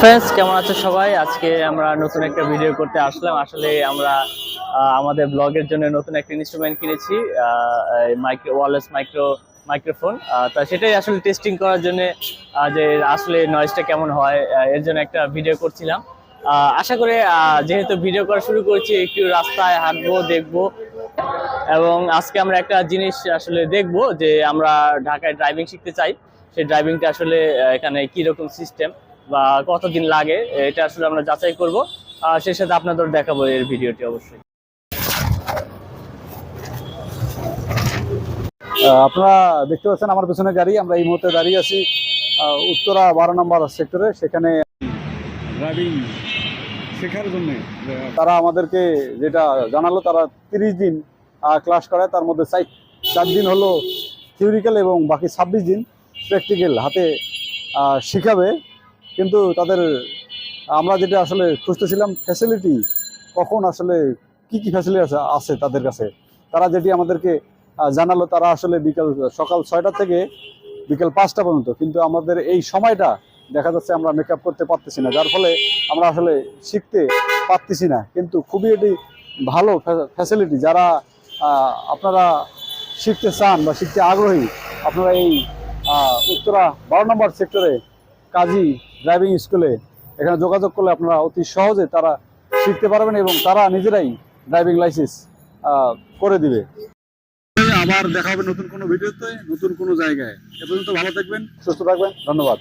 Friends, কেমন আছো সবাই? আজকে আমরা নতুন একটা ভিডিও করতে আসলাম। আসলে আমরা আমাদের ব্লগের জন্য নতুন একটা ইনস্ট্রুমেন্ট কিনেছি, ওয়ারলেস মাইক্রোফোন। তা সেটাই আসলে টেস্টিং করার জন্য, যে আসলে নয়েজটা কেমন হয়, এর জন্য একটা ভিডিও করছিলাম। আশা করি যেহেতু ভিডিও করা শুরু করেছি, একটু রাস্তায় হাঁটবো, দেখবো। এবং আজকে আমরা একটা জিনিস আসলে দেখবো, যে আমরা ঢাকায় ড্রাইভিং শিখতে চাই। সেই ড্রাইভিংটা আসলে এখানে কি রকম সিস্টেম বা কতদিন লাগে, এটা আসলে আমরা যাচাই করব। সেই সাথে আপনাদের দেখাবো এর ভিডিওটি অবশ্যই। আপনারা দেখতে পাচ্ছেন আমার পেছনে গাড়ি। আমরা এই মুহূর্তে দাঁড়িয়ে আছি উত্তরা 12 নম্বর সেক্টরে। সেখানে ড্রাইভিং শেখার জন্য তারা আমাদেরকে যেটা জানালো, তারা 30 দিন ক্লাস করায়। তার মধ্যে 4 দিন হলো থিওরিক্যাল এবং বাকি 26 দিন প্র্যাকটিক্যাল হাতে শেখাবে। কিন্তু তাদের আমরা যেটা আসলে খুঁজতেছিলাম ফ্যাসিলিটি, কখন আসলে কি কি ফ্যাসিলিটি আছে তাদের কাছে, তারা যেটি আমাদেরকে জানালো, তারা আসলে সকাল 6টা থেকে বিকেল 5টা পর্যন্ত। কিন্তু আমাদের এই সময়টা দেখা যাচ্ছে আমরা মেকআপ করতে পারতেছি না, যার ফলে আমরা আসলে শিখতে পারতেছি না। কিন্তু খুবই এটি ভালো ফ্যাসিলিটি। যারা আপনারা শিখতে চান বা শিখতে আগ্রহী, আপনারা এই উত্তরা 12 নম্বর সেক্টরে কাজী ড্রাইভিং স্কুলে এখানে যোগাযোগ করলে আপনারা অতি সহজে তারা শিখতে পারবেন এবং তারা নিজেরাই ড্রাইভিং লাইসেন্স করে দিবে। আবার দেখা হবে নতুন কোনো ভিডিওতে, নতুন কোনো জায়গায়। এ পর্যন্ত ভালো থাকবেন, সুস্থ থাকবেন। ধন্যবাদ।